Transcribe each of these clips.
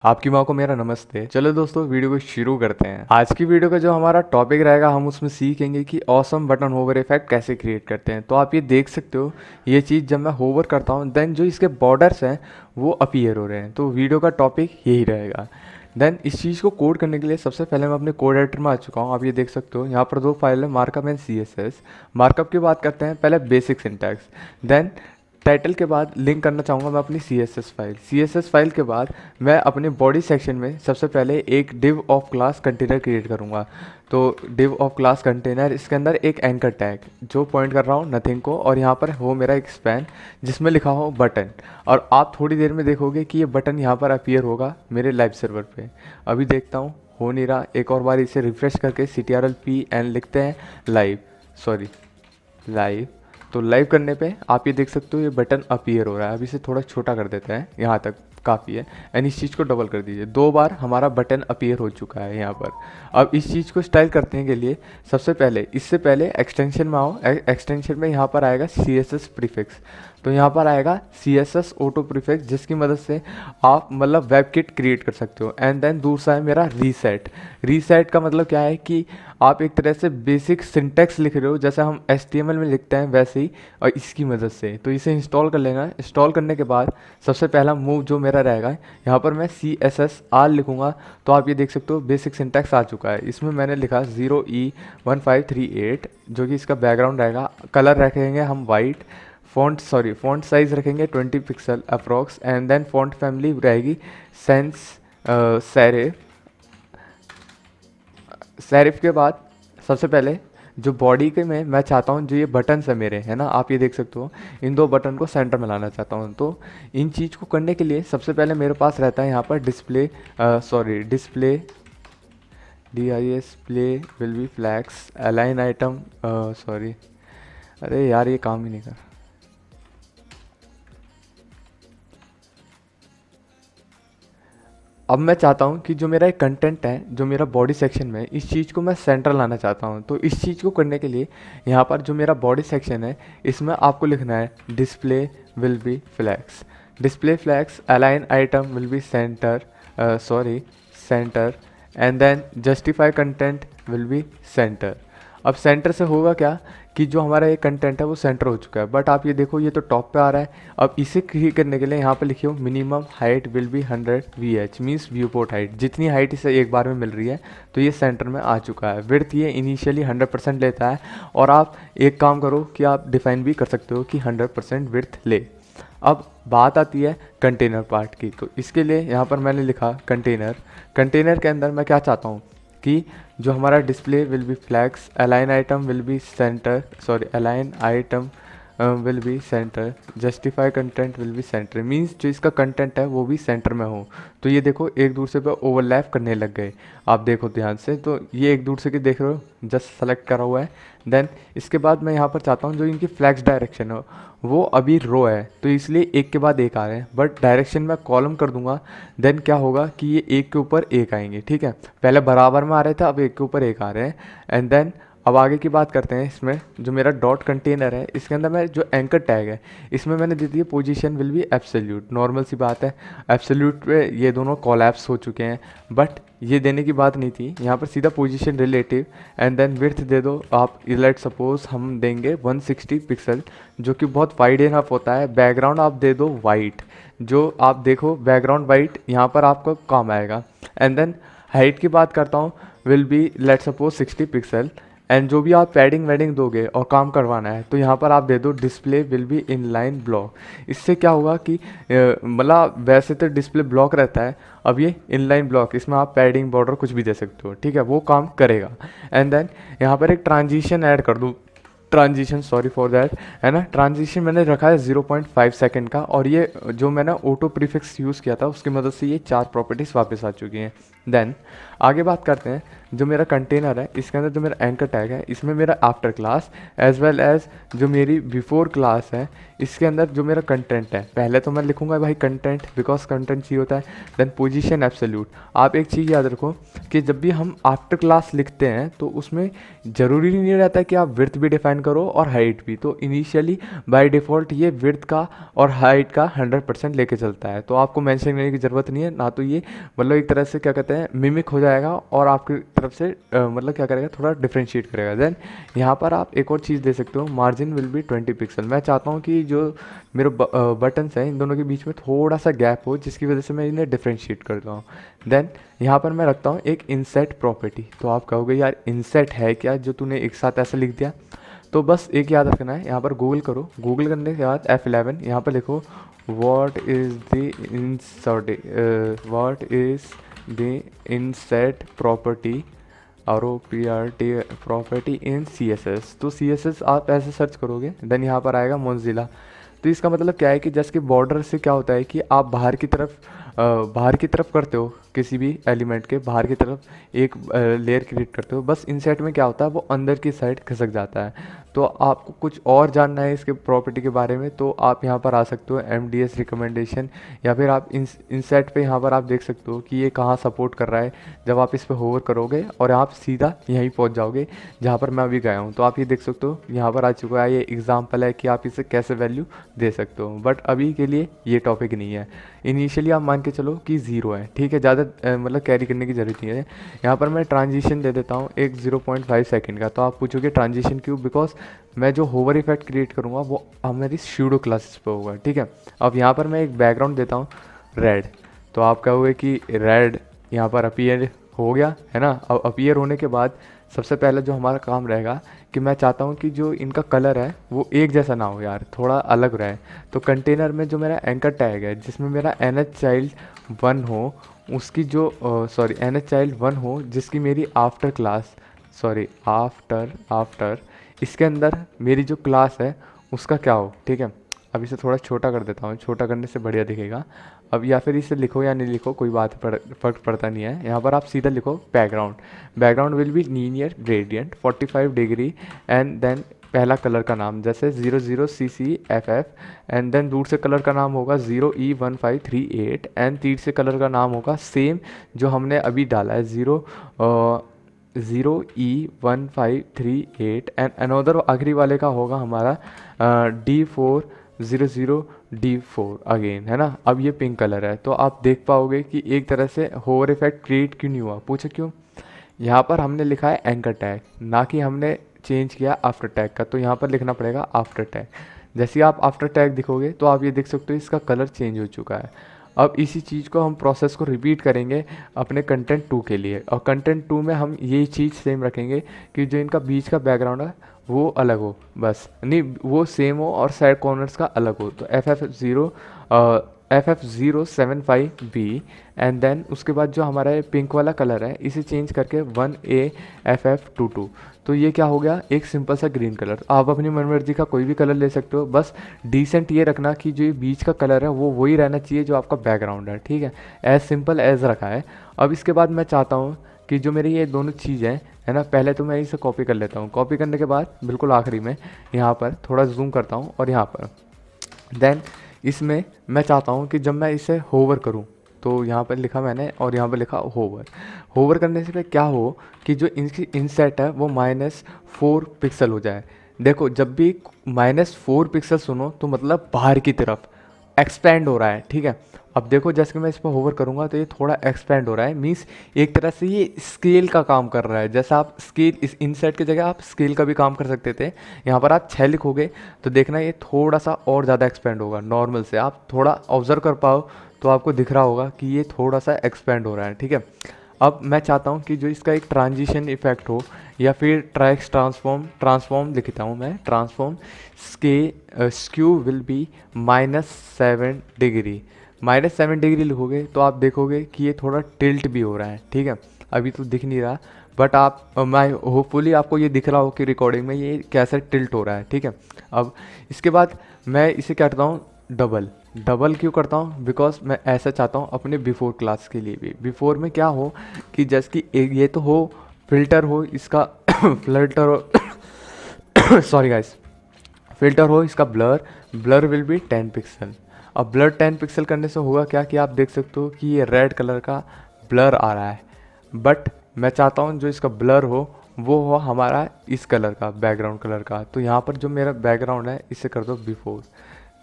आपकी माँ को मेरा नमस्ते। चलो दोस्तों वीडियो को शुरू करते हैं। आज की वीडियो का जो हमारा टॉपिक रहेगा हम उसमें सीखेंगे कि ऑसम बटन होवर इफेक्ट कैसे क्रिएट करते हैं। तो आप ये देख सकते हो ये चीज़ जब मैं होवर करता हूँ देन जो इसके बॉर्डर्स हैं वो अपीयर हो रहे हैं। तो वीडियो का टॉपिक यही रहेगा। देन इस चीज़ को कोड करने के लिए सबसे पहले मैं अपने कोड एडिटर में आ चुका हूँ। आप ये देख सकते हो यहाँ पर दो फाइल है, मार्कअप एंड CSS। मार्कअप की बात करते हैं पहले बेसिक सिंटैक्स, देन टाइटल के बाद लिंक करना चाहूँगा मैं अपनी CSS फाइल के बाद मैं अपने बॉडी सेक्शन में सबसे पहले एक div of class container create करूँगा। तो div ऑफ क्लास कंटेनर, इसके अंदर एक एंकर टैग जो पॉइंट कर रहा हूँ नथिंग को, और यहाँ पर हो मेरा एक स्पैन जिसमें लिखा हो बटन। और आप थोड़ी देर में देखोगे कि ये बटन यहाँ पर अपीयर होगा मेरे लाइव सर्वर पे। अभी देखता हूँ हो नहीं रहा, एक और बार इसे रिफ्रेश करके CTRL-P N लिखते हैं लाइव। तो लाइव करने पे आप ये देख सकते हो ये बटन अपीयर हो रहा है। अब इसे थोड़ा छोटा कर देते हैं, यहाँ तक काफ़ी है। एंड इस चीज़ को डबल कर दीजिए, 2 बार हमारा बटन अपीयर हो चुका है यहाँ पर। अब इस चीज़ को स्टाइल करने के लिए सबसे पहले इससे पहले एक्सटेंशन में आओ। एक्सटेंशन में यहाँ पर आएगा CSS प्रीफिक्स। तो यहाँ पर आएगा CSS ऑटो प्रीफिक्स जिसकी मदद से आप मतलब वेब किट क्रिएट कर सकते हो। एंड देन दूसरा है मेरा रीसेट का मतलब क्या है कि आप एक तरह से बेसिक सिंटैक्स लिख रहे हो जैसे हम HTML में लिखते हैं वैसे ही, और इसकी मदद से। तो इसे इंस्टॉल कर लेना है। इंस्टॉल करने के बाद सबसे पहला मूव जो मेरा रहेगा यहाँ पर मैं CSSR लिखूँगा। तो आप ये देख सकते हो बेसिक सिंटैक्स आ चुका है। इसमें मैंने लिखा 0E1538 जो कि इसका बैकग्राउंड रहेगा। कलर रखेंगे हम वाइट, फ़ॉन्ट साइज़ रखेंगे 20 pixel approx. And then font family रहेगी सेंस सेरिफ के बाद सबसे पहले जो बॉडी के में मैं चाहता हूँ जो ये बटन्स है मेरे, है ना, आप ये देख सकते हो इन दो बटन को सेंटर में लाना चाहता हूँ। तो इन चीज़ को करने के लिए सबसे पहले मेरे पास रहता है यहाँ पर display will be flex align item अरे यार ये काम ही नहीं कर। अब मैं चाहता हूँ कि जो मेरा एक कंटेंट है जो मेरा बॉडी सेक्शन में, इस चीज़ को मैं सेंटर लाना चाहता हूँ। तो इस चीज़ को करने के लिए यहाँ पर जो मेरा बॉडी सेक्शन है इसमें आपको लिखना है display flex align item will be centre and then justify content will be centre. अब सेंटर से होगा क्या कि जो हमारा ये कंटेंट है वो सेंटर हो चुका है। बट आप ये देखो ये तो टॉप पे आ रहा है। अब इसे क्लिक करने के लिए यहाँ पे लिखियो minimum height will be 100 VH means view port height, जितनी हाइट इसे एक बार में मिल रही है। तो ये सेंटर में आ चुका है। विड्थ ये इनिशियली 100% लेता है, और आप एक काम करो कि आप डिफाइन भी कर सकते हो कि 100% विड्थ ले। अब बात आती है कंटेनर पार्ट की। तो इसके लिए यहाँ पर मैंने लिखा कंटेनर के अंदर मैं क्या चाहता हूँ कि जो हमारा display will be flex align item will be centre justify content will be centre, means जो इसका कंटेंट है वो भी सेंटर में हो। तो ये देखो एक दूसरे पे ओवरलैप करने लग गए। आप देखो ध्यान से, तो ये एक दूसरे की देख रहे हो, जस्ट सेलेक्ट करा हुआ है। देन इसके बाद मैं यहाँ पर चाहता हूँ जो इनकी फ्लैक्स डायरेक्शन हो वो अभी रो है, तो इसलिए एक के बाद एक आ रहे हैं, बट डायरेक्शन मैं कॉलम कर दूंगा। देन क्या होगा कि ये एक के ऊपर एक आएंगे, ठीक है। पहले बराबर में आ रहे थे, अब एक के ऊपर एक आ रहे हैं। एंड देन अब आगे की बात करते हैं। इसमें जो मेरा डॉट कंटेनर है इसके अंदर मैं जो एंकर टैग है इसमें मैंने दे दी है position will be absolute. Normal सी बात है, एब्सोल्यूट पे ये दोनों कोलैप्स हो चुके हैं, बट ये देने की बात नहीं थी। यहाँ पर सीधा position relative and then width दे दो आप। लेट सपोज हम देंगे 160 पिक्सल जो कि बहुत वाइड इनफ होता है। बैकग्राउंड आप दे दो वाइट, जो आप देखो बैकग्राउंड वाइट यहाँ पर आपको काम आएगा। एंड देन हाइट की बात करता हूँ will be let suppose 60 pixel. And जो भी आप पैडिंग वैडिंग दोगे और काम करवाना है तो यहाँ पर आप दे दो display will B inline block. इससे क्या होगा कि मतलब वैसे तो डिस्प्ले ब्लॉक रहता है, अब ये इनलाइन ब्लॉक, इसमें आप पैडिंग बॉर्डर कुछ भी दे सकते हो, ठीक है, वो काम करेगा। एंड देन यहाँ पर एक ट्रांजिशन ऐड कर दूँ, सॉरी फॉर दैट, है ना। ट्रांजिशन मैंने रखा है 0.5 सेकेंड का, और ये जो मैंने ऑटो प्रीफिक्स यूज़ किया था उसकी मदद से ये 4 प्रॉपर्टीज़ वापस आ चुकी हैं। देन आगे बात करते हैं जो मेरा कंटेनर है इसके अंदर जो मेरा एंकर टैग है इसमें मेरा after class as well as जो मेरी बिफोर क्लास है इसके अंदर जो मेरा कंटेंट है, पहले तो मैं लिखूंगा भाई कंटेंट, बिकॉज कंटेंट चाहिए होता है। Then position absolute. आप एक चीज़ याद रखो कि जब भी हम आफ्टर क्लास लिखते हैं तो उसमें ज़रूरी नहीं रहता कि आप विड्थ भी डिफाइन करो और हाइट भी। तो इनिशियली बाय डिफ़ॉल्ट ये विड्थ का और हाइट का 100% लेके चलता है, तो आपको मेंशन करने की ज़रूरत नहीं है ना। तो ये मतलब एक तरह से क्या कहते हैं मिमिक हो जाएगा और आपकी तरफ से मतलब क्या करेगा, थोड़ा डिफ्रेंशिएट करेगा। देन यहाँ पर आप एक और चीज़ दे सकते हो, मार्जिन विल बी 20 पिक्सल। मैं चाहता हूँ कि जो मेरे बटन्स हैं इन दोनों के बीच में थोड़ा सा गैप हो, जिसकी वजह से मैं इन्हें डिफ्रेंशिएट करता हूँ। देन यहाँ पर मैं रखता हूँ एक इंसेट प्रॉपर्टी। तो आप कहोगे यार इंसेट है क्या जो तूने एक साथ ऐसा लिख दिया? तो बस एक याद रखना है, यहाँ पर गूगल करो, गूगल करने के बाद F11 यहाँ पर लिखो what is the inset property ROPRT property in CSS। तो CSS आप ऐसे सर्च करोगे, देन यहाँ पर आएगा मोज़िला। तो इसका मतलब क्या है कि जैसे कि बॉर्डर से क्या होता है कि आप बाहर की तरफ करते हो, किसी भी एलिमेंट के बाहर की तरफ एक लेयर क्रिएट करते हो, बस इनसेट में क्या होता है वो अंदर की साइड खिसक जाता है। तो आपको कुछ और जानना है इसके प्रॉपर्टी के बारे में तो आप यहाँ पर आ सकते हो MDS रिकमेंडेशन, या फिर आप इनसेट पे यहाँ पर आप देख सकते हो कि ये कहाँ सपोर्ट कर रहा है। जब आप इस पर होवर करोगे और आप सीधा यहीं पहुँच जाओगे जहाँ पर मैं अभी गया हूँ। तो आप ये देख सकते हो यहाँ पर आ चुका है, ये एग्जाम्पल है कि आप इसे कैसे वैल्यू दे सकते हो। बट अभी के लिए ये टॉपिक नहीं है। इनिशियली आप मान के चलो कि 0 है, ठीक है, ज़्यादा मतलब कैरी करने की ज़रूरत नहीं है। यहाँ पर मैं ट्रांजिशन दे देता हूँ एक 0.5 सेकंड का। तो आप पूछोगे ट्रांजिशन क्यों? बिकॉज मैं जो होवर इफेक्ट क्रिएट करूँगा वो हमारी स्यूडो क्लासेस पे होगा, ठीक है। अब यहाँ पर मैं एक बैकग्राउंड देता हूँ रेड। तो आप कहोगे कि रेड यहाँ पर अपीयर हो गया है ना। अब अपीयर होने के बाद सबसे पहले जो हमारा काम रहेगा कि मैं चाहता हूँ कि जो इनका कलर है वो एक जैसा ना हो यार, थोड़ा अलग रहे। तो कंटेनर में जो मेरा एंकर टैग है जिसमें मेरा NHChild1 हो, उसकी जो NHChild1 हो जिसकी मेरी आफ्टर इसके अंदर मेरी जो क्लास है उसका क्या हो, ठीक है। अब इसे थोड़ा छोटा कर देता हूँ, छोटा करने से बढ़िया दिखेगा। अब या फिर इसे लिखो या नहीं लिखो कोई फ़र्क पड़ता नहीं है। यहाँ पर आप सीधा लिखो background will be linear gradient 45 degree and then पहला कलर का नाम जैसे 00CCFF एंड देन दूर से कलर का नाम होगा 0E1538 एंड तीसरे कलर का नाम होगा सेम जो हमने अभी डाला है 0E1538 एंड अनोदर आखिरी वाले का होगा हमारा D400D4 अगेन, है ना। अब ये पिंक कलर है तो आप देख पाओगे कि एक तरह से होवर इफेक्ट क्रिएट क्यों नहीं हुआ। पूछे क्यों? यहाँ पर हमने लिखा है एंकर टैग, ना कि हमने चेंज किया आफ्टर टैग का। तो यहाँ पर लिखना पड़ेगा आफ्टर टैग। जैसे ही आप आफ्टर टैग दिखोगे तो आप ये देख सकते हो इसका कलर चेंज हो चुका है। अब इसी चीज़ को हम प्रोसेस को रिपीट करेंगे अपने कंटेंट 2 के लिए, और कंटेंट 2 में हम यही चीज़ सेम रखेंगे कि जो इनका बीच का बैकग्राउंड है वो अलग हो, बस नहीं वो सेम हो और साइड कॉर्नर्स का अलग हो। तो FF075B एंड देन उसके बाद जो हमारा पिंक वाला कलर है इसे चेंज करके 1AFF22। तो ये क्या हो गया, एक सिंपल सा ग्रीन कलर। आप अपनी मनमर्जी का कोई भी कलर ले सकते हो, बस डिसेंट ये रखना कि जो ये बीच का कलर है वो वही रहना चाहिए जो आपका बैकग्राउंड है, ठीक है। एज सिंपल एज रखा है। अब इसके बाद मैं चाहता हूँ कि जो मेरी ये दोनों चीज़ें है ना, पहले तो मैं इसे कॉपी कर लेता हूँ। कॉपी करने के बाद बिल्कुल आखिरी में यहाँ पर थोड़ा जूम करता हूँ और यहाँ पर देन इसमें मैं चाहता हूँ कि जब मैं इसे होवर करूँ तो यहाँ पर लिखा मैंने और यहाँ पर लिखा होवर करने से क्या हो कि जो इनकी इनसेट है वो -4 पिक्सल हो जाए। देखो जब भी -4 पिक्सल सुनो तो मतलब बाहर की तरफ एक्सपेंड हो रहा है, ठीक है। अब देखो जैसे कि मैं इस पर होवर करूँगा तो ये थोड़ा एक्सपेंड हो रहा है, मीन्स एक तरह से ये स्केल का काम कर रहा है। जैसा आप स्केल इस इनसेट की जगह आप स्केल का भी काम कर सकते थे। यहाँ पर आप 6 लिखोगे तो देखना ये थोड़ा सा और ज़्यादा एक्सपेंड होगा। नॉर्मल से आप थोड़ा ऑब्जर्व कर पाओ तो आपको दिख रहा होगा कि ये थोड़ा सा एक्सपेंड हो रहा है, ठीक है। अब मैं चाहता हूँ कि जो इसका एक ट्रांजिशन इफेक्ट हो या फिर ट्रैक्स ट्रांसफॉर्म लिखता हूँ मैं, transform skew will be -7 degree. -7 degree लिखोगे तो आप देखोगे कि ये थोड़ा टिल्ट भी हो रहा है, ठीक है। अभी तो दिख नहीं रहा बट आप मैं होपफुली आपको ये दिख रहा हो कि रिकॉर्डिंग में ये कैसे टिल्ट हो रहा है, ठीक है। अब इसके बाद मैं इसे क्या करता हूँ, डबल क्यों करता हूँ, बिकॉज मैं ऐसा चाहता हूँ अपने बिफोर क्लास के लिए भी। बिफोर में क्या हो कि जैसे कि एक ये तो हो फिल्टर हो इसका फिल्टर हो सॉरी गाइस, फिल्टर हो इसका blur, blur will be 10 pixel. अब ब्लर 10 पिक्सल करने से होगा क्या कि आप देख सकते हो कि ये रेड कलर का ब्लर आ रहा है, बट मैं चाहता हूँ जो इसका ब्लर हो वो हो हमारा इस कलर का, बैकग्राउंड कलर का। तो यहाँ पर जो मेरा बैकग्राउंड है इसे कर दो बिफोर।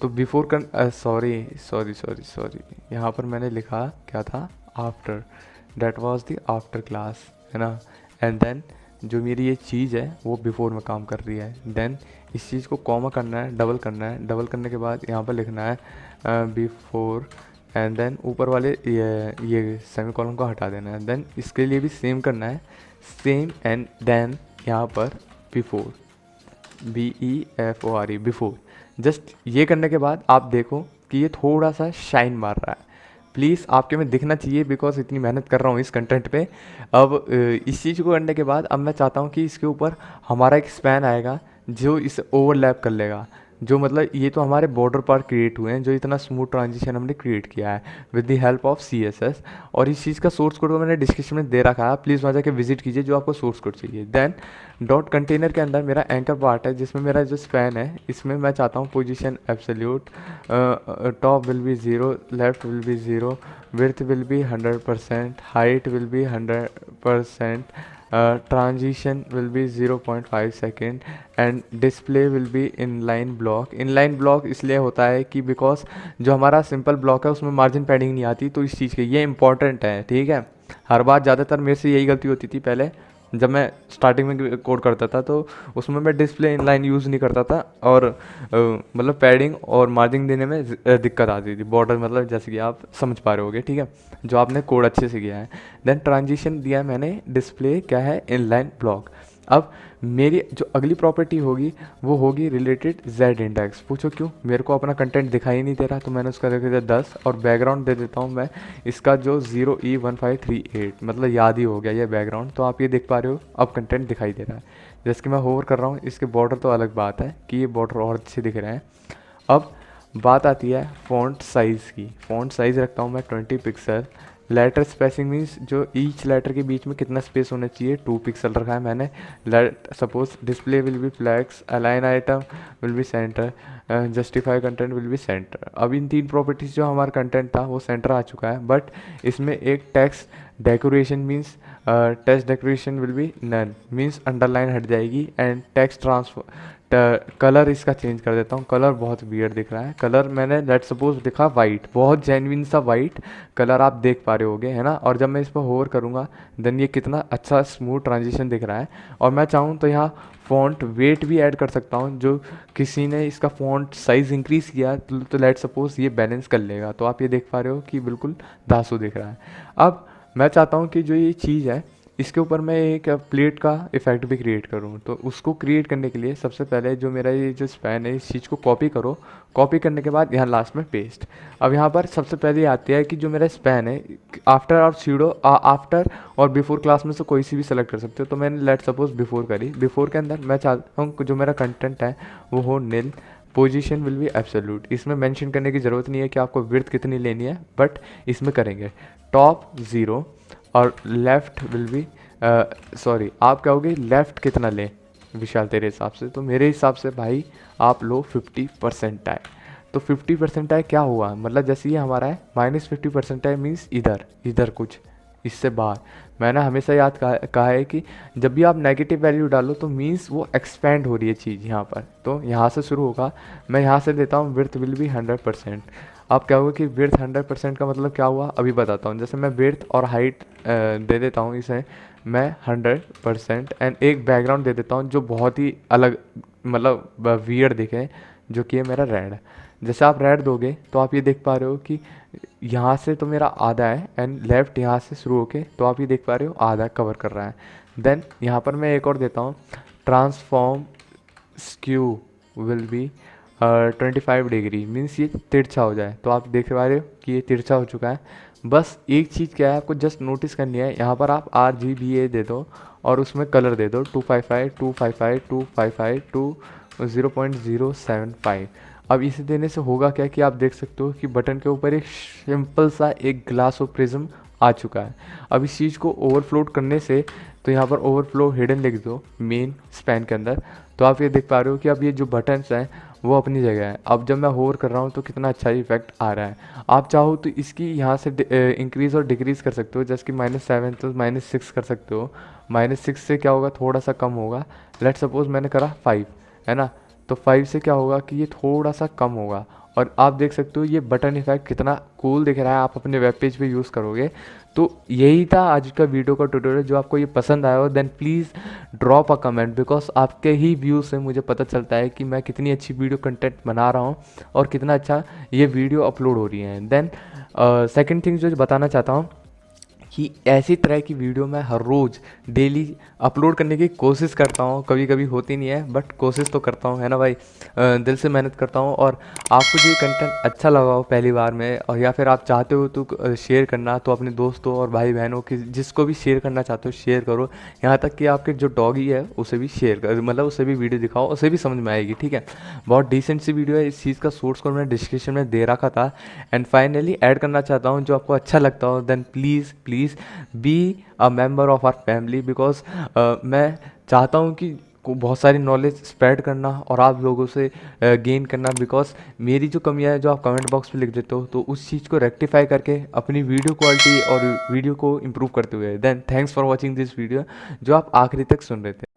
तो बिफोर कर सॉरी सॉरी सॉरी सॉरी, यहाँ पर मैंने लिखा क्या था, after, that was the after class, है ना। एंड देन जो मेरी ये चीज़ है वो बिफोर में काम कर रही है। देन इस चीज़ को कॉमा करना है, डबल करना है, डबल करने के बाद यहाँ पर लिखना है बिफोर, एंड देन ऊपर वाले ये सेमी कॉलम को हटा देना है। देन इसके लिए भी सेम करना है, सेम, एंड देन यहाँ पर बिफोर, BEFORE, बिफोर। जस्ट ये करने के बाद आप देखो कि ये थोड़ा सा शाइन मार रहा है। प्लीज़ आपके में दिखना चाहिए, बिकॉज इतनी मेहनत कर रहा हूँ इस कंटेंट पे। अब इस चीज़ को करने के बाद अब मैं चाहता हूँ कि इसके ऊपर हमारा एक स्पैन आएगा जो इसे ओवरलैप कर लेगा। जो मतलब ये तो हमारे बॉर्डर पार्ट क्रिएट हुए हैं, जो इतना स्मूथ ट्रांजिशन हमने क्रिएट किया है with the help of CSS। और इस चीज़ का सोर्स कोड मैंने डिस्क्रिप्शन में दे रखा है, प्लीज़ वहाँ जाके विजिट कीजिए जो आपको सोर्स कोड चाहिए। देन डॉट कंटेनर के अंदर मेरा एंकर पार्ट है जिसमें मेरा जो स्पैन है इसमें मैं चाहता हूँ position absolute, top will be 0, left will be 0, width will be 100%, height will be 100%, transition will be 0.5 second, and display will B inline block. Inline block इसलिए होता है कि बिकॉज जो हमारा सिंपल ब्लॉक है उसमें मार्जिन पैडिंग नहीं आती, तो इस चीज़ के ये इंपॉर्टेंट है, ठीक है। हर बार ज़्यादातर मेरे से यही गलती होती थी पहले जब मैं स्टार्टिंग में कोड करता था, तो उसमें मैं डिस्प्ले इनलाइन यूज़ नहीं करता था, और मतलब पैडिंग और मार्जिन देने में दिक्कत आती थी, बॉर्डर मतलब जैसे कि आप समझ पा रहे होगे, ठीक है, जो आपने कोड अच्छे से किया है। देन ट्रांजिशन दिया मैंने, डिस्प्ले क्या है, इनलाइन ब्लॉक। अब मेरी जो अगली प्रॉपर्टी होगी वो होगी रिलेटेड जेड इंडेक्स। पूछो क्यों, मेरे को अपना कंटेंट दिखाई नहीं दे रहा, तो मैंने उसका रख दिया 10, और बैकग्राउंड दे देता हूँ मैं इसका जो 0E1538, मतलब याद ही हो गया ये बैकग्राउंड। तो आप ये देख पा रहे हो अब कंटेंट दिखाई दे रहा है। जैसे कि मैं होवर कर रहा हूँ, इसके बॉर्डर तो अलग बात है कि ये बॉर्डर और अच्छे दिख रहे हैं। अब बात आती है फ़ॉन्ट साइज़ की। फ़ॉन्ट साइज़ रखता हूँ मैं 20 पिक्सल। लेटर स्पेसिंग मीन्स जो ईच लेटर के बीच में कितना स्पेस होना चाहिए, 2 पिक्सल रखा है मैंने। Suppose display will be flex, align item will be centre, justify content will be centre. अब इन 3 प्रॉपर्टीज जो हमारा कंटेंट था वो सेंटर आ चुका है, बट इसमें एक text decoration means text decoration will be none, means underline हट जाएगी। एंड टेक्स्ट ट्रांसफर कलर इसका चेंज कर देता हूँ, कलर बहुत वियर्ड दिख रहा है। कलर मैंने लेट सपोज लिखा वाइट, बहुत जेन्युइन सा वाइट कलर आप देख पा रहे होगे, है ना। और जब मैं इस पर होवर करूँगा देन ये कितना अच्छा स्मूथ ट्रांजिशन दिख रहा है। और मैं चाहूँ तो यहाँ फ़ॉन्ट वेट भी ऐड कर सकता हूँ, जो किसी ने इसका फ़ॉन्ट साइज़ इंक्रीज़ किया तो लेट सपोज ये बैलेंस कर लेगा। तो आप ये देख पा रहे हो कि बिल्कुल दासू दिख रहा है। अब मैं चाहता हूँ कि जो ये चीज़ है इसके ऊपर मैं एक प्लेट का इफ़ेक्ट भी क्रिएट करूँ। तो उसको क्रिएट करने के लिए सबसे पहले जो मेरा ये जो स्पैन है इस चीज़ को कॉपी करो। कॉपी करने के बाद यहाँ लास्ट में पेस्ट। अब यहाँ पर सबसे पहले आती है कि जो मेरा स्पैन है आफ्टर और सीडो आफ्टर और बिफोर क्लास में से कोई सी भी सेलेक्ट कर सकते हो। तो मैंने लेट सपोज बिफोर करी। बिफोर के अंदर मैं चाहता हूँ जो मेरा कंटेंट है वो हो नील, पोजीशन विल बी एब्सोल्यूट। इसमें मेंशन करने की ज़रूरत नहीं है कि आपको विड्थ कितनी लेनी है, बट इसमें करेंगे टॉप 0 और लेफ़्ट विल बी सॉरी आप कहोगे लेफ़्ट कितना लें विशाल तेरे हिसाब से, तो मेरे हिसाब से भाई आप लो 50% है। तो 50% है क्या हुआ, मतलब जैसे ये हमारा है -50% है मीन्स इधर इधर कुछ इससे बाहर। मैंने हमेशा याद कहा है कि जब भी आप नेगेटिव वैल्यू डालो तो मीन्स वो एक्सपेंड हो रही है चीज़ यहाँ पर। तो यहाँ से शुरू होगा, मैं यहाँ से देता हूँ विड्थ विल बी 100%। आप क्या होगा कि विड्थ 100% का मतलब क्या हुआ अभी बताता हूँ। जैसे मैं विड्थ और हाइट दे देता हूँ इसे मैं 100%, एंड एक बैकग्राउंड दे देता हूँ जो बहुत ही अलग मतलब वियर्ड दिखे, जो कि है मेरा रेड। जैसे आप रेड दोगे तो आप ये देख पा रहे हो कि यहाँ से तो मेरा आधा है, एंड लेफ़्ट यहाँ से शुरू होके तो आप ये देख पा रहे हो आधा कवर कर रहा है। देन यहाँ पर मैं एक और देता हूँ transform skew will be 25 degree, means ये तिरछा हो जाए। तो आप देख पा रहे हो कि ये तिरछा हो चुका है। बस एक चीज़ क्या है आपको जस्ट नोटिस करनी है, यहाँ पर आप RGBA दे दो और उसमें कलर दे दो 255 255 255 2 0.075। अब इसे देने से होगा क्या कि आप देख सकते हो कि बटन के ऊपर एक सिंपल सा एक ग्लास ऑफ प्रिज्म आ चुका है। अब इस चीज़ को ओवरफ्लो करने से, तो यहाँ पर ओवरफ्लो हिडन लिख दो मेन स्पैन के अंदर, तो आप ये देख पा रहे हो कि अब ये जो बटन्स हैं वो अपनी जगह है। अब जब मैं होवर कर रहा हूँ तो कितना अच्छा इफेक्ट आ रहा है। आप चाहो तो इसकी यहाँ से इंक्रीज़ और डिक्रीज़ कर सकते हो, जैसे कि -7 तो -6 कर सकते हो। -6 से क्या होगा, थोड़ा सा कम होगा। लेट सपोज मैंने करा 5, है ना, तो 5 से क्या होगा कि ये थोड़ा सा कम होगा। और आप देख सकते हो ये बटन इफेक्ट कितना कूल दिख रहा है, आप अपने वेब पेज पे यूज़ करोगे। तो यही था आज का वीडियो का ट्यूटोरियल। जो आपको ये पसंद आया हो then please drop a comment, because आपके ही व्यू से मुझे पता चलता है कि मैं कितनी अच्छी वीडियो कंटेंट बना रहा हूँ और कितना अच्छा ये वीडियो अपलोड हो रही है। देन सेकंड थिंग जो बताना चाहता हूँ कि ऐसी तरह की वीडियो मैं हर रोज़ डेली अपलोड करने की कोशिश करता हूँ। कभी कभी होती नहीं है बट कोशिश तो करता हूँ, है ना भाई। दिल से मेहनत करता हूँ। और आपको जो ये कंटेंट अच्छा लगा हो पहली बार में, और या फिर आप चाहते हो तो शेयर करना, तो अपने दोस्तों और भाई बहनों की जिसको भी शेयर करना चाहते हो शेयर करो। यहाँ तक कि आपके जो डॉगी है उसे भी शेयर कर, मतलब उसे भी वीडियो दिखाओ, उसे भी समझ में आएगी, ठीक है। बहुत डिसेंट सी वीडियो है। इस चीज़ का सोर्स कोड मैंने डिस्क्रिप्शन में दे रखा था। एंड फाइनली ऐड करना चाहता हूँ, जो आपको अच्छा लगता हो then please please be a member of our family, because मैं चाहता हूँ कि बहुत सारी नॉलेज स्प्रेड करना और आप लोगों से गेन करना। बिकॉज मेरी जो कमियां हैं जो आप कमेंट बॉक्स पे लिख देते हो, तो उस चीज़ को रेक्टिफाई करके अपनी वीडियो क्वालिटी और वीडियो को इम्प्रूव करते हुए। Then thanks for watching this video, जो आप आखिरी तक सुन रहे थे।